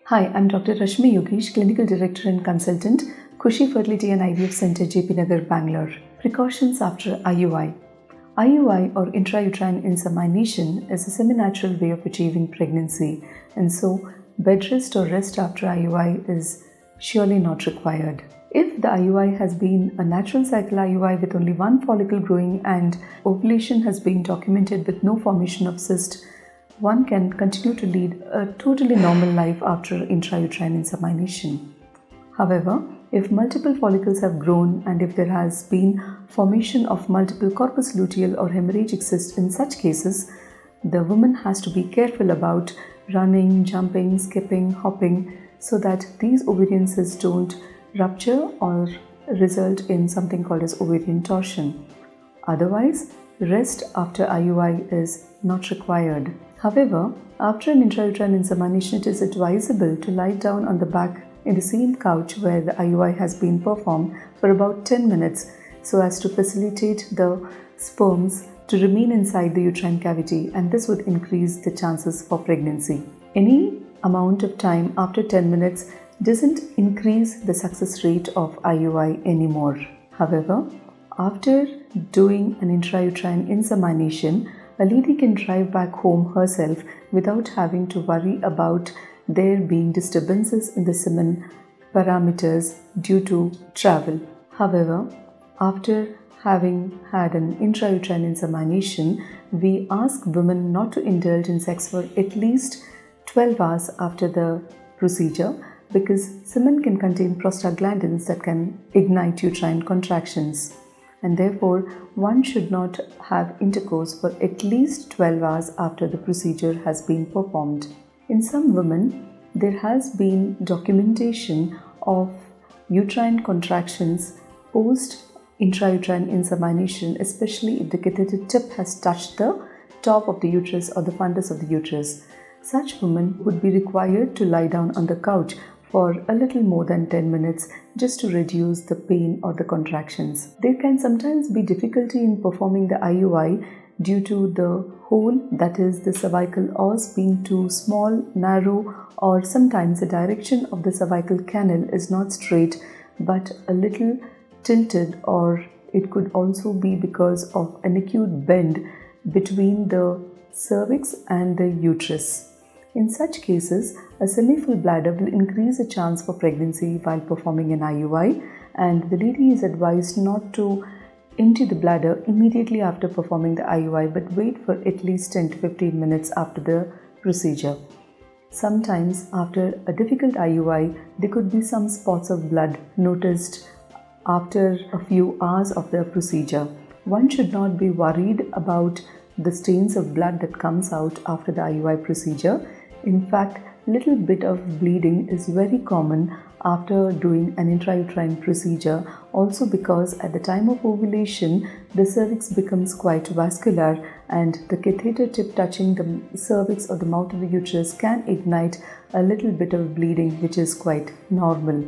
Hi, I'm Dr.Rashmi Yogish, Clinical Director and Consultant, Khushi Fertility and IVF Center, JP Nagar, Bangalore. Precautions after IUI. IUI or Intrauterine Insemination is a semi-natural way of achieving pregnancy, and so bed rest or rest after IUI is surely not required. If the IUI has been a natural cycle IUI with only one follicle growing and ovulation has been documented with no formation of cyst, one can continue to lead a totally normal life after intrauterine insemination. However, if multiple follicles have grown and if there has been formation of multiple corpus luteal or hemorrhagic cysts, in such cases, the woman has to be careful about running, jumping, skipping, hopping so that these ovarian cysts don't rupture or result in something called as ovarian torsion. Otherwise, rest after IUI is not required. However, after an intrauterine insemination, it is advisable to lie down on the back in the same couch where the IUI has been performed for about 10 minutes so as to facilitate the sperms to remain inside the uterine cavity, and this would increase the chances for pregnancy. Any amount of time after 10 minutes doesn't increase the success rate of IUI anymore. However, after doing an intrauterine insemination, a lady can drive back home herself without having to worry about there being disturbances in the semen parameters due to travel. However, after having had an intrauterine insemination, we ask women not to indulge in sex for at least 12 hours after the procedure because semen can contain prostaglandins that can ignite uterine contractions, and therefore one should not have intercourse for at least 12 hours after the procedure has been performed. In some women, there has been documentation of uterine contractions post intrauterine insemination, especially if the catheter tip has touched the top of the uterus or the fundus of the uterus. Such women would be required to lie down on the couch for a little more than 10 minutes just to reduce the pain or the contractions. There can sometimes be difficulty in performing the IUI due to the hole, that is the cervical os, being too small, narrow, or sometimes the direction of the cervical canal is not straight but a little tilted, or it could also be because of an acute bend between the cervix and the uterus. In such cases, a semi-full bladder will increase the chance for pregnancy while performing an IUI, and the lady is advised not to empty the bladder immediately after performing the IUI but wait for at least 10 to 15 minutes after the procedure. Sometimes after a difficult IUI, there could be some spots of blood noticed after a few hours of the procedure. One should not be worried about the stains of blood that comes out after the IUI procedure. In fact, little bit of bleeding is very common after doing an intrauterine procedure, also because at the time of ovulation, the cervix becomes quite vascular and the catheter tip touching the cervix or the mouth of the uterus can ignite a little bit of bleeding, which is quite normal.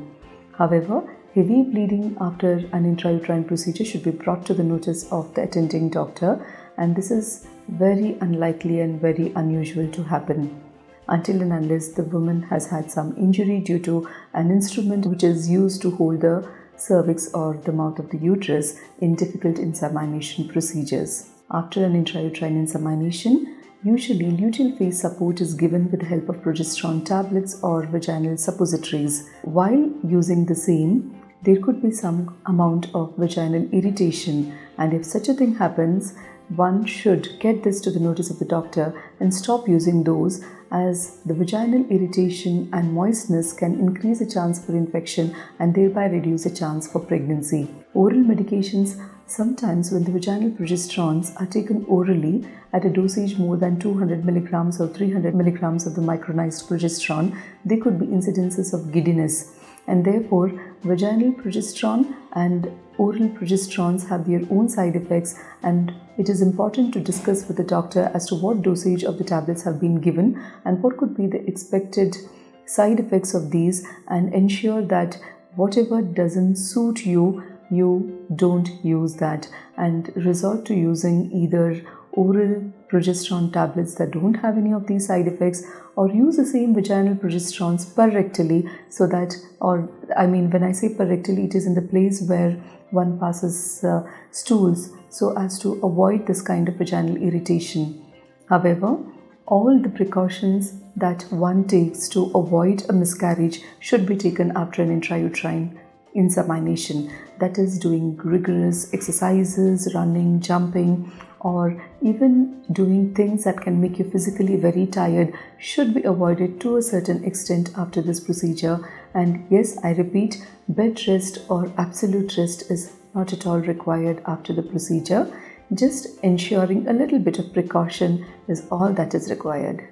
However, heavy bleeding after an intrauterine procedure should be brought to the notice of the attending doctor, and this is very unlikely and very unusual to happen until and unless the woman has had some injury due to an instrument which is used to hold the cervix or the mouth of the uterus in difficult insemination procedures. After an intrauterine insemination, usually luteal phase support is given with the help of progesterone tablets or vaginal suppositories. While using the same, there could be some amount of vaginal irritation, and if such a thing happens, one should get this to the notice of the doctor and stop using those, as the vaginal irritation and moistness can increase the chance for infection and thereby reduce the chance for pregnancy. Oral medications, sometimes when the vaginal progesterones are taken orally at a dosage more than 200 milligrams or 300 milligrams of the micronized progesterone, there could be incidences of giddiness, and therefore vaginal progesterone and oral progesterones have their own side effects, and it is important to discuss with the doctor as to what dosage of the tablets have been given and what could be the expected side effects of these, and ensure that whatever doesn't suit you, you don't use that and resort to using either oral progesterone tablets that don't have any of these side effects, or use the same vaginal progesterones per rectally, so that, or I mean, when I say per rectally, it is in the place where one passes stools, so as to avoid this kind of vaginal irritation. However, all the precautions that one takes to avoid a miscarriage should be taken after an intrauterine insemination. That is, doing rigorous exercises, running, jumping, or even doing things that can make you physically very tired should be avoided to a certain extent after this procedure. And yes, I repeat, bed rest or absolute rest is not at all required after the procedure. Just ensuring a little bit of precaution is all that is required.